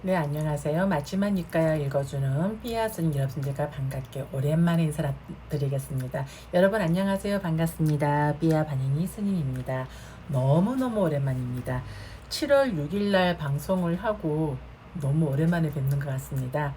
네, 안녕하세요. 맞지만 이까요 읽어주는 삐아스님 여러분들과 반갑게 오랜만에 인사드리겠습니다. 여러분 안녕하세요. 반갑습니다. 삐아 반인이 스님입니다. 너무너무 오랜만입니다. 7월 6일 날 방송을 하고 너무 오랜만에 뵙는 것 같습니다.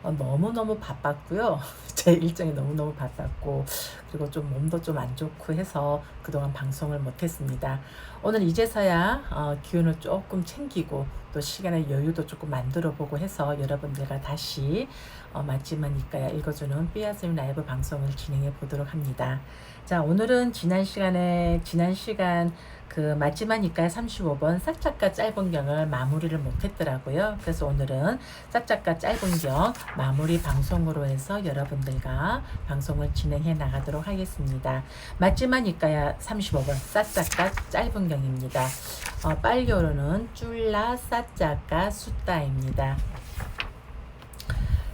너무너무 바빴고요. 제 일정이 너무너무 바빴고 그리고 좀 몸도 좀 안 좋고 해서 그동안 방송을 못했습니다. 오늘 이제서야 기운을 조금 챙기고 또 시간의 여유도 조금 만들어 보고 해서 여러분들과 다시 맞지만 이까야 읽어주는 삐아스님 라이브 방송을 진행해 보도록 합니다. 자, 오늘은 지난 시간 그 맞지만 이까야 35번 싹작가 짧은 경을 마무리를 못했더라고요. 그래서 오늘은 싹작가 짧은 경 마무리 방송으로 해서 여러분들과 방송을 진행해 나가도록 하겠습니다. 맞지만 이까야 35번 싹작가 짧은 경입니다. 빨리오르는 쫄라 싸짜까 숫다입니다.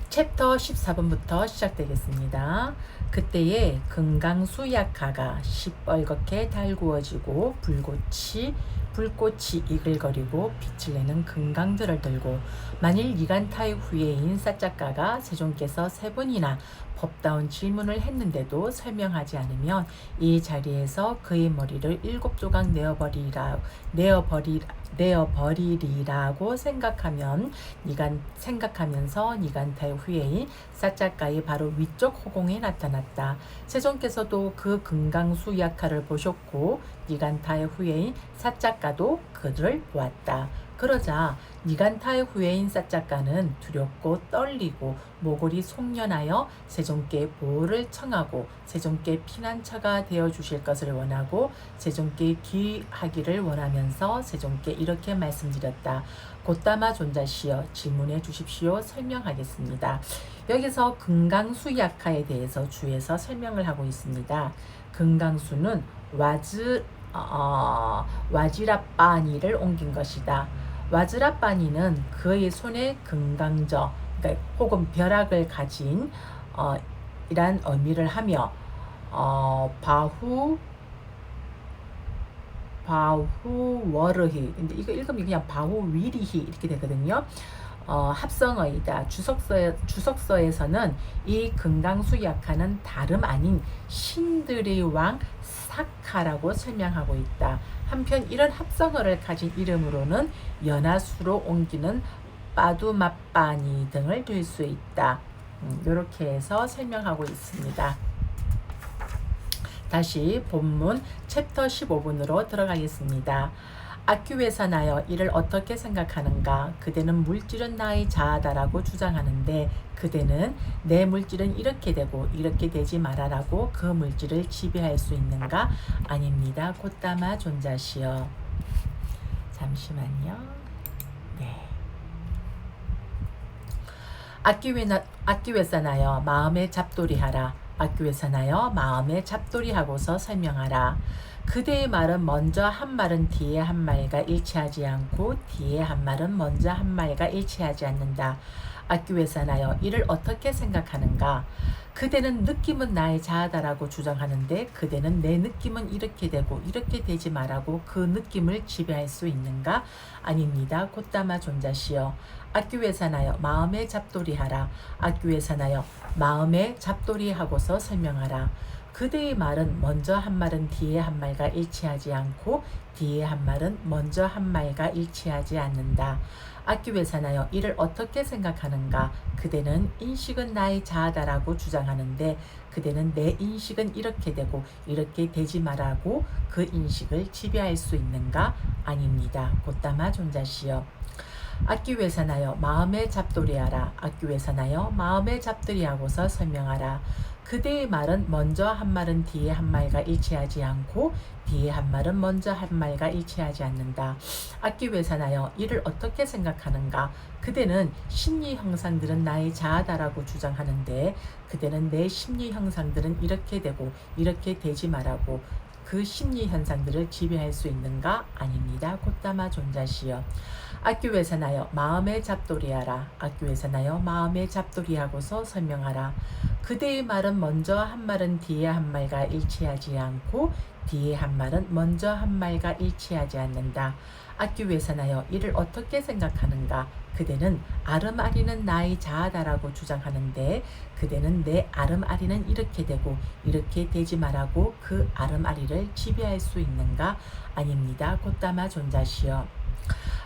챕터 14번부터 시작되겠습니다. 그때에 금강수약화가 시뻘겋게 달구어지고 불꽃이 이글거리고 빛을 내는 금강들을 들고 만일 이간타의 후예인 사작가가 세종께서 세 번이나 법다운 질문을 했는데도 설명하지 않으면 이 자리에서 그의 머리를 7조각 내어버리리라고 생각하면서 니간타의 후예인 사작가의 바로 위쪽 허공에 나타났다. 세종께서도 그 금강수 약화를 보셨고 니간타의 후예인 사작가도 그를 보았다. 그러자 니간타의 후예인 사작가는 두렵고 떨리고 모골이 송연하여 세종께 보호를 청하고 세종께 피난처가 되어 주실 것을 원하고 세종께 기하기를 원하면서 세종께 이렇게 말씀드렸다. 곧다마 존자시여 질문해 주십시오. 설명하겠습니다. 여기서 금강수 약화에 대해서 주에서 설명을 하고 있습니다. 금강수는 와지라빠니를 옮긴 것이다. 와즈라빠니는 그의 손에 금강저, 그러니까 혹은 벼락을 가진 이란 의미를 하며 바후워르히, 근데 이거 읽으면 그냥 바후위리히 이렇게 되거든요. 합성어이다. 주석서에서는 이 금강수 약화는 다름 아닌 신들의 왕 사카라고 설명하고 있다. 한편 이런 합성어를 가진 이름으로는 연하수로 옮기는 빠두마빠니 등을 들 수 있다. 이렇게 해서 설명하고 있습니다. 다시 본문 챕터 15분으로 들어가겠습니다. 아큐에서나여 이를 어떻게 생각하는가? 그대는 물질은 나의 자아다라고 주장하는데 그대는 내 물질은 이렇게 되고 이렇게 되지 말아라고 그 물질을 지배할 수 있는가? 아닙니다. 곧다마 존자시여. 잠시만요. 네. 아끼웨사나여 마음에 잡돌이하라. 아끼웨사나여 마음에 잡돌이하고서 설명하라. 그대의 말은 먼저 한 말은 뒤에 한 말과 일치하지 않고 뒤에 한 말은 먼저 한 말과 일치하지 않는다. 아끼웨사나여 이를 어떻게 생각하는가? 그대는 느낌은 나의 자아다라고 주장하는데 그대는 내 느낌은 이렇게 되고 이렇게 되지 말라고 그 느낌을 지배할 수 있는가? 아닙니다. 곧다마 존자시여. 아끼웨사나여 마음에 잡돌이하라. 아끼웨사나여 마음에 잡돌이하고서 설명하라. 그대의 말은 먼저 한 말은 뒤에 한 말과 일치하지 않고 뒤에 한 말은 먼저 한 말과 일치하지 않는다. 아끼웨사나여 이를 어떻게 생각하는가? 그대는 인식은 나의 자아다라고 주장하는데 그대는 내 인식은 이렇게 되고 이렇게 되지 말라고 그 인식을 지배할 수 있는가? 아닙니다. 곧다마 존자시여. 아끼웨사나여 마음에 잡돌이하라. 아끼웨사나여 마음에 잡돌이하고서 설명하라. 그대의 말은 먼저 한 말은 뒤에 한 말과 일치하지 않고 뒤에 한 말은 먼저 한 말과 일치하지 않는다. 아끼웨사나여 이를 어떻게 생각하는가? 그대는 심리 형상들은 나의 자아다라고 주장하는데 그대는 내 심리 형상들은 이렇게 되고 이렇게 되지 말라고 그 심리 현상들을 지배할 수 있는가? 아닙니다. 곧다마 존자시여. 아끼웨사나여 마음에 잡돌이하라. 아끼웨사나여 마음에 잡돌이하고서 설명하라. 그대의 말은 먼저 한 말은 뒤에 한 말과 일치하지 않고 뒤에 한 말은 먼저 한 말과 일치하지 않는다. 악규회사나여 이를 어떻게 생각하는가? 그대는 아름아리는 나의 자아다라고 주장하는데 그대는 내 아름아리는 이렇게 되고 이렇게 되지 말라고 그 아름아리를 지배할 수 있는가? 아닙니다. 곧다마 존자시여.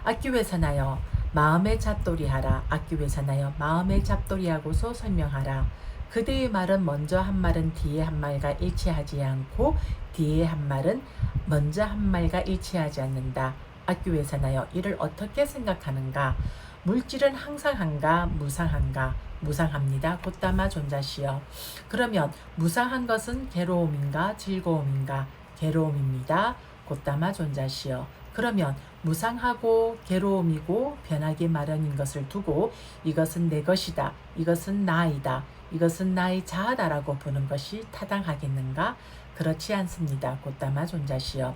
악규회사나여 마음의 잡돌이하라. 악규회사나여 마음의 잡돌이하고서 설명하라. 그대의 말은 먼저 한 말은 뒤에 한 말과 일치하지 않고 뒤에 한 말은 먼저 한 말과 일치하지 않는다. 악규회사나여 이를 어떻게 생각하는가? 물질은 항상한가 무상한가? 무상합니다. 곧다마 존자시여. 그러면 무상한 것은 괴로움인가 즐거움인가? 괴로움입니다. 곧다마 존자시여. 그러면 무상하고 괴로움이고 변하기 마련인 것을 두고 이것은 내 것이다. 이것은 나이다. 이것은 나의 자아다라고 보는 것이 타당하겠는가? 그렇지 않습니다. 곧다마 존자시여.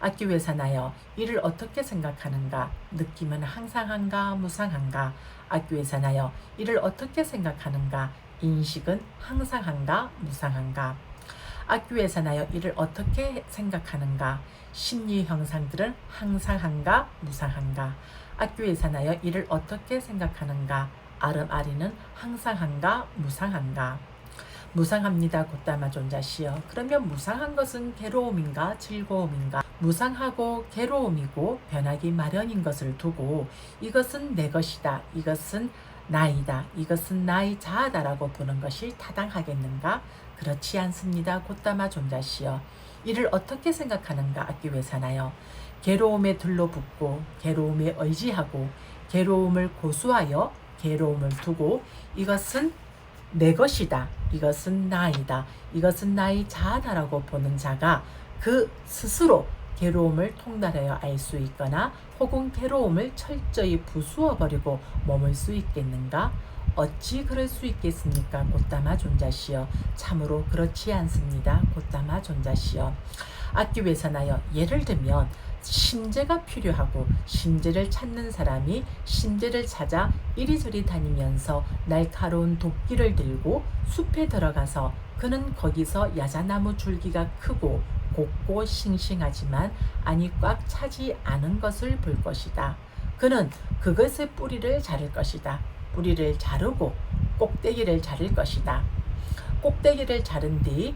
악규회사나여 이를 어떻게 생각하는가? 느낌은 항상한가 무상한가? 악규회사나여 이를 어떻게 생각하는가? 인식은 항상한가 무상한가? 악규회사나여 이를 어떻게 생각하는가? 심리 형상들은 항상한가 무상한가? 악규회사나여 이를 어떻게 생각하는가? 아름아리는 항상한가 무상한가? 무상합니다. 곧다마 존자시여. 그러면 무상한 것은 괴로움인가 즐거움인가? 무상하고 괴로움이고 변하기 마련인 것을 두고 이것은 내 것이다. 이것은 나이다. 이것은 나의 자아다라고 보는 것이 타당하겠는가? 그렇지 않습니다. 곧다마 존자시여. 이를 어떻게 생각하는가? 악규회사나여. 괴로움에 들러붙고 괴로움에 의지하고 괴로움을 고수하여 괴로움을 두고 이것은 내 것이다. 이것은 나이다. 이것은 나의 자아다라고 보는 자가 그 스스로 괴로움을 통달하여 알 수 있거나 혹은 괴로움을 철저히 부수어 버리고 머물 수 있겠는가? 어찌 그럴 수 있겠습니까? 곧다마 존자시여. 참으로 그렇지 않습니다. 곧다마 존자시여. 악규회사나여 예를 들면 심재가 필요하고 심재를 찾는 사람이 심재를 찾아 이리저리 다니면서 날카로운 도끼를 들고 숲에 들어가서 그는 거기서 야자나무 줄기가 크고 곱고 싱싱하지만 안이 꽉 차지 않은 것을 볼 것이다. 그는 그것의 뿌리를 자를 것이다. 뿌리를 자르고 꼭대기를 자를 것이다. 꼭대기를 자른 뒤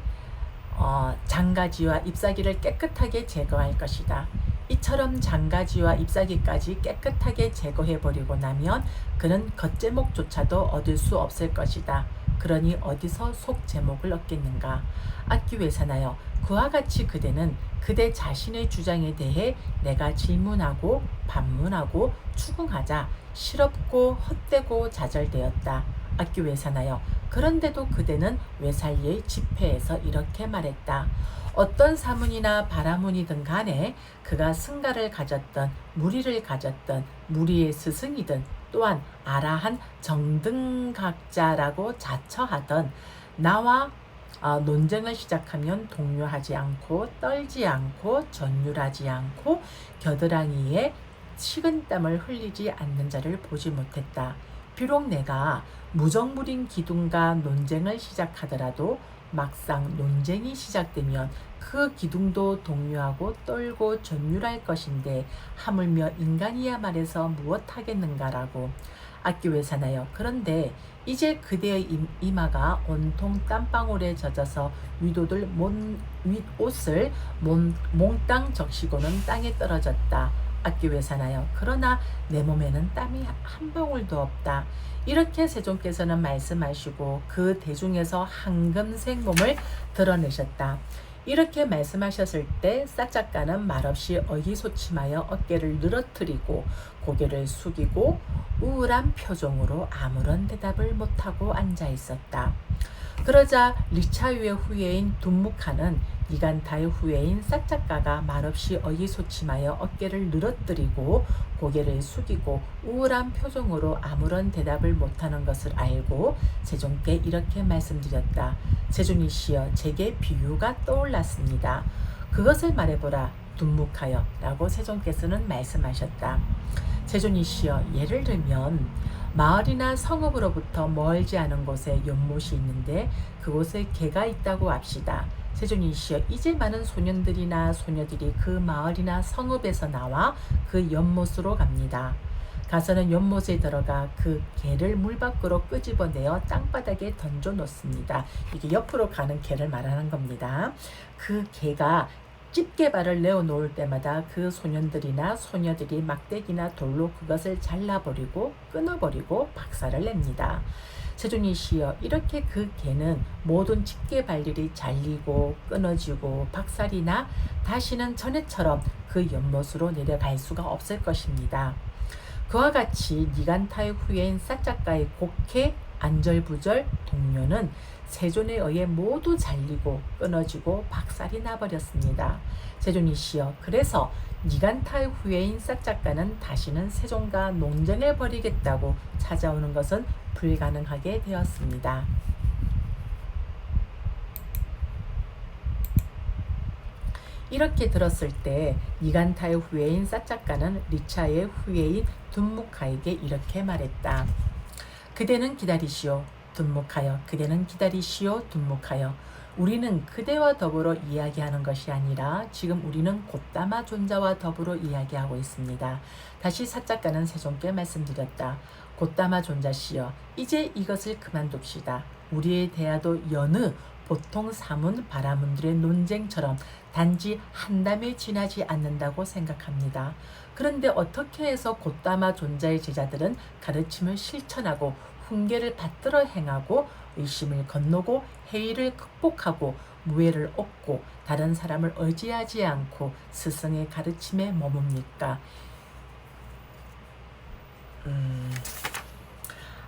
장가지와 잎사귀를 깨끗하게 제거할 것이다. 이처럼 장가지와 잎사귀까지 깨끗하게 제거해버리고 나면 그는 겉제목조차도 얻을 수 없을 것이다. 그러니 어디서 속제목을 얻겠는가? 악규회사나여 그와 같이 그대는 그대 자신의 주장에 대해 내가 질문하고 반문하고 추궁하자 실없고 헛되고 좌절되었다. 악규회사나여 그런데도 그대는 외살리의 집회에서 이렇게 말했다. 어떤 사문이나 바라문이든 간에 그가 승가를 가졌던 무리를 가졌던 무리의 스승이든 또한 아라한 정등각자라고 자처하던 나와 논쟁을 시작하면 동요하지 않고 떨지 않고 전율하지 않고 겨드랑이에 식은땀을 흘리지 않는 자를 보지 못했다. 비록 내가 무정물인 기둥과 논쟁을 시작하더라도 막상 논쟁이 시작되면 그 기둥도 동요하고 떨고 전율할 것인데 하물며 인간이야 말해서 무엇하겠는가라고. 악규회사나여 그런데 이제 그대의 이마가 온통 땀방울에 젖어서 위도들 윗옷을 몽땅 적시고는 땅에 떨어졌다. 악규회사나여 그러나 내 몸에는 땀이 한 방울도 없다. 이렇게 세존께서는 말씀하시고 그 대중에서 황금색 몸을 드러내셨다. 이렇게 말씀하셨을 때 싹작가는 말없이 의기소침하여 어깨를 늘어뜨리고 고개를 숙이고 우울한 표정으로 아무런 대답을 못하고 앉아 있었다. 그러자 리차유의 후예인 둔묵하는 니간타의 후예인 싹작가가 말없이 의기소침하여 어깨를 늘어뜨리고 고개를 숙이고 우울한 표정으로 아무런 대답을 못하는 것을 알고 세존께 이렇게 말씀드렸다. 세존이시여 제게 비유가 떠올랐습니다. 그것을 말해보라 둔묵하여 라고 세존께서는 말씀하셨다. 세존이시여 예를 들면 마을이나 성읍으로부터 멀지 않은 곳에 연못이 있는데 그곳에 개가 있다고 합시다. 세존이시여 이제 많은 소년들이나 소녀들이 그 마을이나 성읍에서 나와 그 연못으로 갑니다. 가서는 연못에 들어가 그 개를 물 밖으로 끄집어내어 땅바닥에 던져 놓습니다. 이게 옆으로 가는 개를 말하는 겁니다. 그 개가 집게발을 내어 놓을 때마다 그 소년들이나 소녀들이 막대기나 돌로 그것을 잘라버리고 끊어버리고 박살을 냅니다. 세존이시여 이렇게 그 개는 모든 집게발들이 잘리고 끊어지고 박살이 나 다시는 전에처럼 그 연못으로 내려갈 수가 없을 것입니다. 그와 같이 니간타의 후예인 撒작가의 곡해 안절부절 동료는 세존에 의해 모두 잘리고 끊어지고 박살이 나버렸습니다. 세존이시여 그래서 니간타의 후예인 撒작가는 다시는 세존과 논쟁을 벌이겠다고 찾아오는 것은 불가능하게 되었습니다. 이렇게 들었을 때 니간타의 후예인 撒작가는 리차의 후예인 둔무카에게 이렇게 말했다. 그대는 기다리시오 둔무카여. 그대는 기다리시오 둔무카여. 우리는 그대와 더불어 이야기하는 것이 아니라 지금 우리는 곧다마 존자와 더불어 이야기하고 있습니다. 다시 撒작가는 세존께 말씀드렸다. 곧다마 존자시여 이제 이것을 그만둡시다. 우리의 대화도 여느 보통 사문 바라문들의 논쟁처럼 단지 한담에 지나지 않는다고 생각합니다. 그런데 어떻게 해서 곧다마 존자의 제자들은 가르침을 실천하고 훈계를 받들어 행하고 의심을 건너고 해이를 극복하고 무해를 얻고 다른 사람을 의지하지 않고 스승의 가르침에 머뭅니까?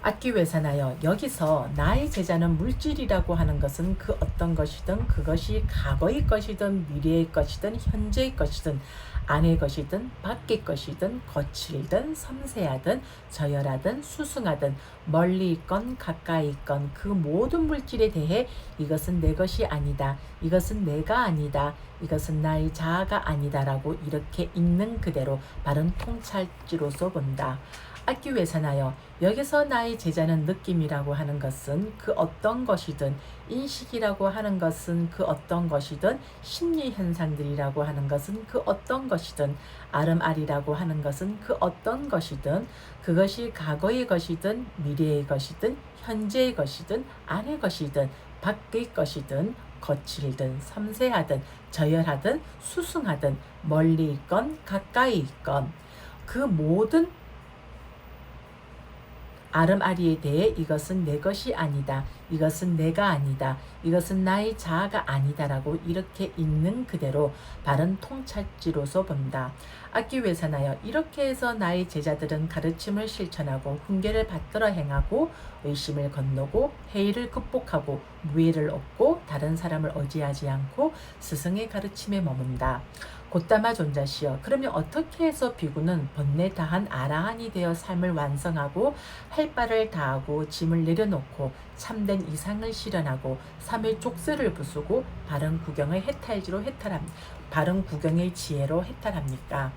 악기회사나여 여기서 나의 제자는 물질이라고 하는 것은 그 어떤 것이든 그것이 과거의 것이든 미래의 것이든 현재의 것이든 안의 것이든 밖의 것이든 거칠든 섬세하든 저열하든 수승하든 멀리 있건 가까이 있건 그 모든 물질에 대해 이것은 내 것이 아니다. 이것은 내가 아니다. 이것은 나의 자아가 아니다 라고 이렇게 있는 그대로 바른 통찰지로서 본다. 악기회사나여 여기서 나의 제자는 느낌이라고 하는 것은 그 어떤 것이든 인식이라고 하는 것은 그 어떤 것이든 심리 현상들이라고 하는 것은 그 어떤 것이든 아름아리라고 하는 것은 그 어떤 것이든 그것이 과거의 것이든 미래의 것이든 현재의 것이든 안의 것이든 밖의 것이든 거칠든 섬세하든 저열하든 수승하든 멀리 있건 가까이 있건 그 모든 아름아리에 대해 이것은 내 것이 아니다. 이것은 내가 아니다. 이것은 나의 자아가 아니다 라고 이렇게 있는 그대로 바른 통찰지로서 본다. 악기회사나여 이렇게 해서 나의 제자들은 가르침을 실천하고 훈계를 받들어 행하고 의심을 건너고 해이를 극복하고 무해를 얻고 다른 사람을 의지하지 않고 스승의 가르침에 머문다. 곧다마 존자시여 그러면 어떻게 해서 비구는 번뇌 다한 아라한이 되어 삶을 완성하고 할 바를 다하고 짐을 내려놓고 참된 이상을 실현하고 삼의 족쇄를 부수고 바른 구경의 해탈지로 바른 구경의 지혜로 해탈합니까?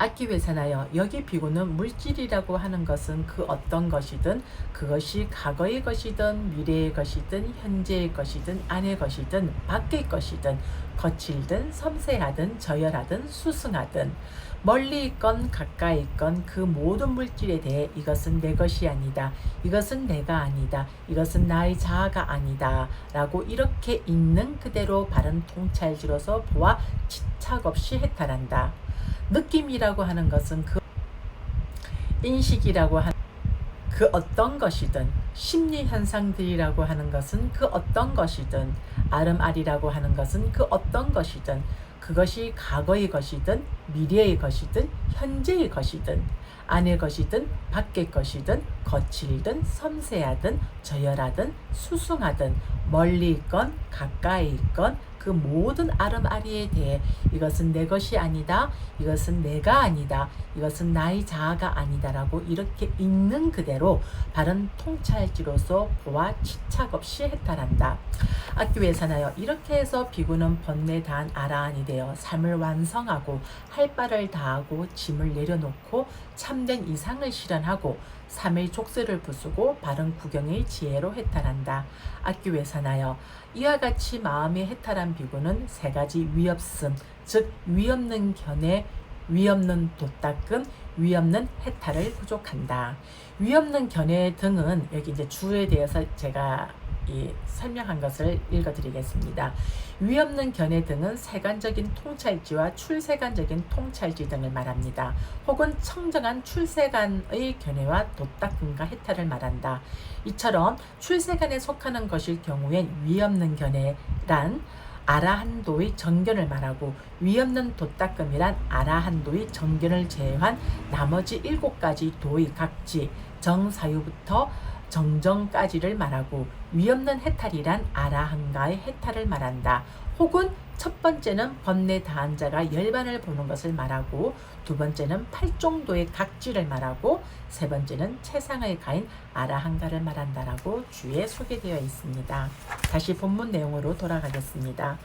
악기회사나여 여기 비구는 물질이라고 하는 것은 그 어떤 것이든 그것이 과거의 것이든 미래의 것이든 현재의 것이든 안의 것이든 밖의 것이든 거칠든 섬세하든 저열하든 수승하든 멀리 있건 가까이 있건 그 모든 물질에 대해 이것은 내 것이 아니다. 이것은 내가 아니다. 이것은 나의 자아가 아니다. 라고 이렇게 있는 그대로 바른 통찰지로서 보아 집착 없이 해탈한다. 느낌이라고 하는 것은 그 인식이라고 하는 그 어떤 것이든 심리 현상들이라고 하는 것은 그 어떤 것이든 아름아리라고 하는 것은 그 어떤 것이든 그것이 과거의 것이든 미래의 것이든 현재의 것이든 안의 것이든 밖의 것이든 거칠든 섬세하든 저열하든 수승하든 멀리 있건 가까이 있건 그 모든 아름아리에 대해 이것은 내 것이 아니다. 이것은 내가 아니다. 이것은 나의 자아가 아니다 라고 이렇게 있는 그대로 바른 통찰지로서 보아 집착 없이 해탈한다. 악기회사나여 이렇게 해서 비구는 번뇌 다한 아라한이 되어 삶을 완성하고 할 바를 다하고 짐을 내려놓고 참된 이상을 실현하고 삼의 족쇄를 부수고 바른 구경의 지혜로 해탈한다. 악규에 사나여 이와 같이 마음이 해탈한 비구는 세 가지 위없음, 즉 위없는 견해, 위없는 도닦음, 위없는 해탈을 부족한다. 위없는 견해 등은 여기 이제 주에 대해서 제가 설명한 것을 읽어드리겠습니다. 위없는 견해 등은 세간적인 통찰지와 출세간적인 통찰지 등을 말합니다. 혹은 청정한 출세간의 견해와 도닦음과 해탈을 말한다. 이처럼 출세간에 속하는 것일 경우엔 위없는 견해란 아라한도의 정견을 말하고 위없는 도닦음이란 아라한도의 정견을 제외한 나머지 7가지 도의 각지 정사유부터 정정까지를 말하고 위없는 해탈이란 아라한가의 해탈을 말한다. 혹은 첫 번째는 번뇌 다한 자가 열반을 보는 것을 말하고 두 번째는 팔종도의 각지를 말하고 세 번째는 최상의 가인 아라한가를 말한다라고 주에 소개되어 있습니다. 다시 본문 내용으로 돌아가겠습니다.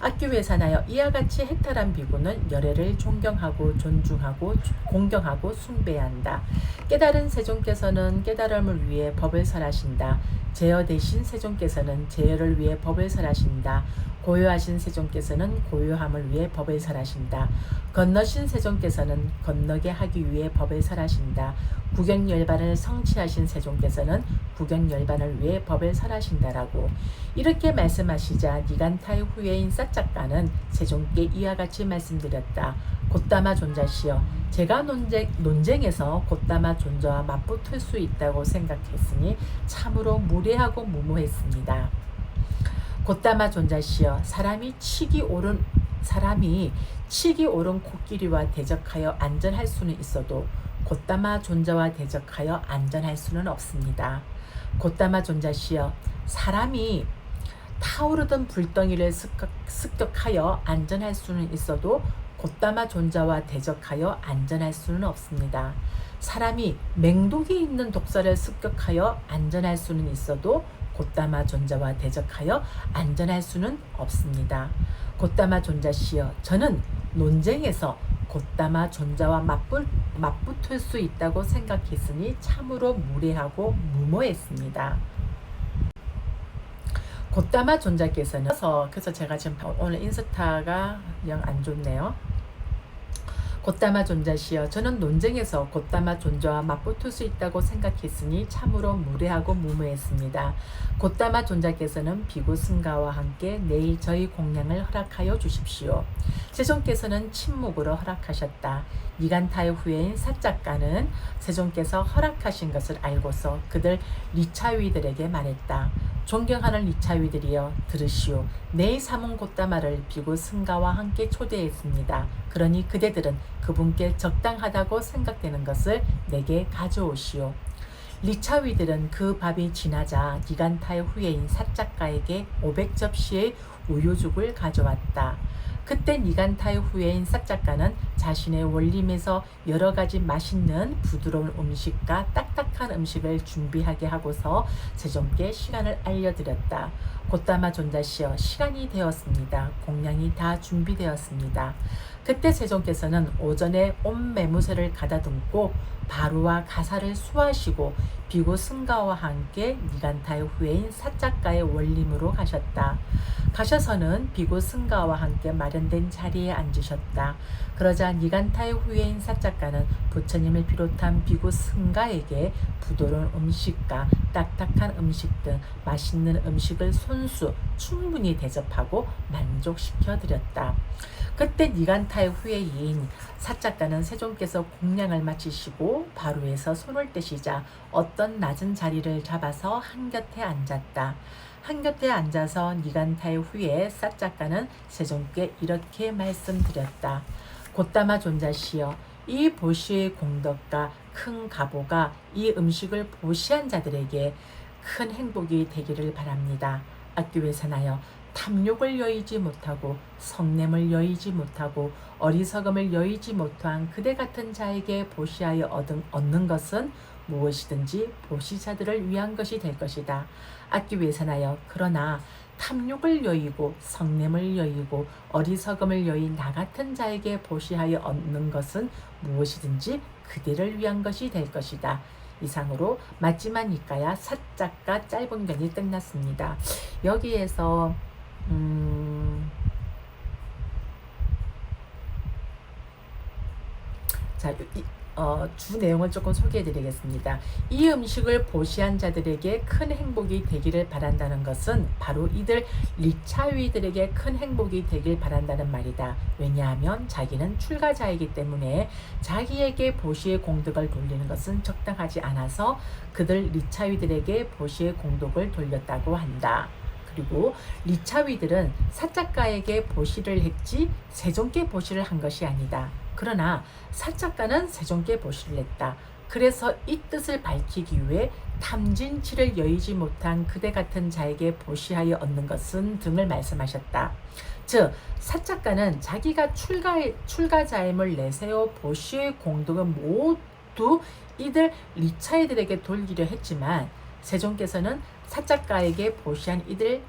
악규에 사나여 이와 같이 해탈한 비구는 열애를 존경하고 존중하고 공경하고 숭배해야 한다. 깨달은 세존께서는 깨달음을 위해 법을 설하신다. 제어 대신 세존께서는 제어를 위해 법을 설하신다. 고요하신 세존께서는 고요함을 위해 법을 설하신다. 건너신 세존께서는 건너게 하기 위해 법을 설하신다. 구경열반을 성취하신 세존께서는 구경열반을 위해 법을 설하신다라고 이렇게 말씀하시자 니간타의 후예인 사짝가는 세존께 이와 같이 말씀드렸다. 곧다마 존자시여 제가 논쟁에서 곧다마 존자와 맞붙을 수 있다고 생각했으니 참으로 무례하고 무모했습니다. 곧다마 존자시여 사람이 치기 오른 코끼리와 대적하여 안전할 수는 있어도 곧다마 존자와 대적하여 안전할 수는 없습니다. 곧다마 존자시여 사람이 타오르던 불덩이를 습격하여 안전할 수는 있어도 곧다마 존자와 대적하여 안전할 수는 없습니다. 사람이 맹독이 있는 독사를 습격하여 안전할 수는 있어도 곧다마 존자와 대적하여 안전할 수는 없습니다. 곧다마 존자시여 저는 논쟁에서 곧다마 존자와 맞붙을 수 있다고 생각했으니 참으로 무례하고 무모했습니다. 곧다마 존자께서는 그래서 제가 지금 오늘 인스타가 영 안 좋네요. 곧다마 존자시여 저는 논쟁에서 곧다마 존자와 맞붙을 수 있다고 생각했으니 참으로 무례하고 무모했습니다. 곧다마 존자께서는 비구 승가와 함께 내일 저희 공양을 허락하여 주십시오. 세존께서는 침묵으로 허락하셨다. 니간타의 후예인 사짝가는 세존께서 허락하신 것을 알고서 그들 리차위들에게 말했다. 존경하는 리차위들이여 들으시오. 내일 삼은 곧다마를 비구 승가와 함께 초대했습니다. 그러니 그대들은 그분께 적당하다고 생각되는 것을 내게 가져오시오. 리차위들은 그 밥이 지나자 니간타의 후예인 사짝가에게 500접시의 우유죽을 가져왔다. 그때 니간타의 후예인 사짝가는 자신의 원림에서 여러 가지 맛있는 부드러운 음식과 딱딱한 음식을 준비하게 하고서 세존께 시간을 알려드렸다. 곧다마 존자시여 시간이 되었습니다. 공양이 다 준비되었습니다. 그때 세존께서는 오전에 온 매무새를 가다듬고 바루와 가사를 수하시고 비구 승가와 함께 니간타의 후예인 사짝가의 원림으로 가셨다. 가셔서는 비구 승가와 함께 마련된 자리에 앉으셨다. 그러자 니간타의 후예인 사짝가는 부처님을 비롯한 비구 승가에게 부드러운 음식과 딱딱한 음식 등 맛있는 음식을 손수 충분히 대접하고 만족시켜 드렸다. 그때 니간타의 후예인 사짝가는 세존께서 공양을 마치시고 바루에서 손을 떼시자 어떤 낮은 자리를 잡아서 한곁에 앉았다. 한곁에 앉아서 니간타의 후예 사짝가는 세존께 이렇게 말씀드렸다. 곧다마 존자시여 이 보시의 공덕과 큰 가보가 이 음식을 보시한 자들에게 큰 행복이 되기를 바랍니다. 악규회사나여 탐욕을 여의지 못하고 성냄을 여의지 못하고 어리석음을 여의지 못한 그대 같은 자에게 보시하여 얻는 것은 무엇이든지 보시자들을 위한 것이 될 것이다. 악기회사나여 그러나 탐욕을 여의고 성냄을 여의고 어리석음을 여인 나 같은 자에게 보시하여 얻는 것은 무엇이든지 그대를 위한 것이 될 것이다. 이상으로 맞지만 이까야 사짝가 짧은 견이 끝났습니다. 여기에서 자, 주 내용을 조금 소개해 드리겠습니다. 이 음식을 보시한 자들에게 큰 행복이 되기를 바란다는 것은 바로 이들 리차위들에게 큰 행복이 되길 바란다는 말이다. 왜냐하면 자기는 출가자이기 때문에 자기에게 보시의 공덕을 돌리는 것은 적당하지 않아서 그들 리차위들에게 보시의 공덕을 돌렸다고 한다. 그리고 리차위들은 사작가에게 보시를 했지 세종께 보시를 한 것이 아니다. 그러나 사작가는 세종께 보시를 했다. 그래서 이 뜻을 밝히기 위해 탐진치를 여의지 못한 그대 같은 자에게 보시하여 얻는 것은 등을 말씀하셨다. 즉 사작가는 자기가 출가자임을 내세워 보시의 공덕은 모두 이들 리차이들에게 돌리려 했지만 세종께서는 사작가에게 보시한 이들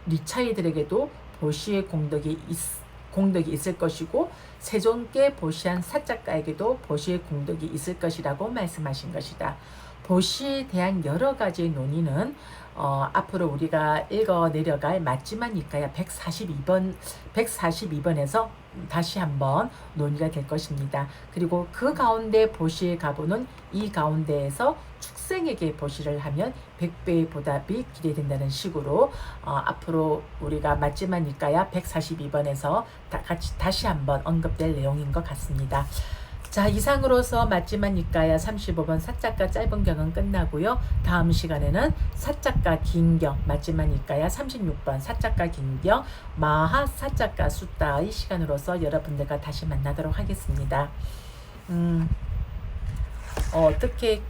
리차이들에게도 보시의 공덕이 있을 것이고 세종께 보시한 사작가에게도 보시의 공덕이 있을 것이라고 말씀하신 것이다. 보시에 대한 여러 가지 논의는 앞으로 우리가 읽어 내려갈 맞지만 이까야 142번에서 다시 한번 논의가 될 것입니다. 그리고 그 가운데 보시의 가보는 이 가운데에서 축생에게 보시를 하면 100배의 보답이 기대된다는 식으로 앞으로 우리가 맞지만 이까야 142번에서 다시 한번 언급될 내용인 것 같습니다. 자, 이상으로서 맞지만 이까야 35번 사작가 짧은 경은 끝나고요. 다음 시간에는 사작가 긴 경, 맞지만 이까야 36번 사작가 긴 경, 마하 사작가 숫다의 시간으로서 여러분들과 다시 만나도록 하겠습니다. 어떻게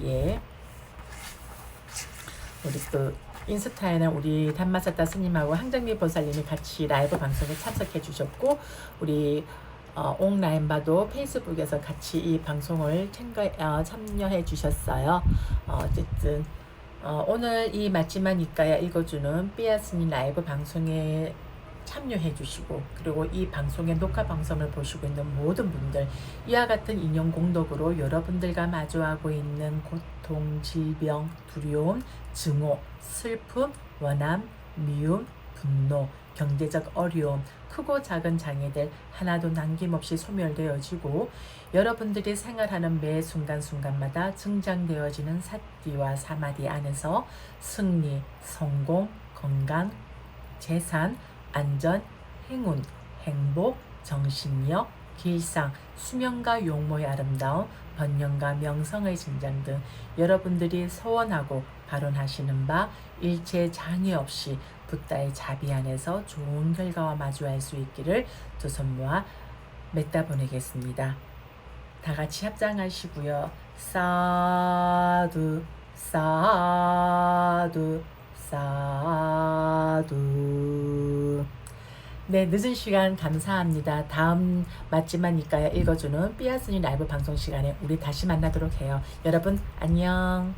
예. 우리 또 인스타에는 우리 담마사타 스님하고 항정미 보살님이 같이 라이브 방송에 참석해 주셨고 우리 옥라인바도 페이스북에서 같이 이 방송을 참여해 주셨어요. 어쨌든 오늘 이 맞지만 이까야 읽어주는 삐아스님 라이브 방송에 참여해 주시고 그리고 이 방송의 녹화 방송을 보시고 있는 모든 분들 이와 같은 인연 공덕으로 여러분들과 마주하고 있는 고통, 질병, 두려움, 증오, 슬픔, 원함, 미움, 분노, 경제적 어려움, 크고 작은 장애들 하나도 남김없이 소멸되어지고 여러분들이 생활하는 매 순간순간마다 증장되어지는 사띠와 사마디 안에서 승리, 성공, 건강, 재산, 안전, 행운, 행복, 정신력, 길상, 수명과 용모의 아름다움, 번영과 명성의 증장 등 여러분들이 소원하고 발언하시는 바 일체 장애 없이 붓다의 자비 안에서 좋은 결과와 마주할 수 있기를 두 손 모아 맺다 보내겠습니다. 다 같이 합장하시고요. 사두 사두 사두. 네, 늦은 시간 감사합니다. 다음 맞지만 이까야 읽어주는 삐아스님 라이브 방송 시간에 우리 다시 만나도록 해요. 여러분 안녕.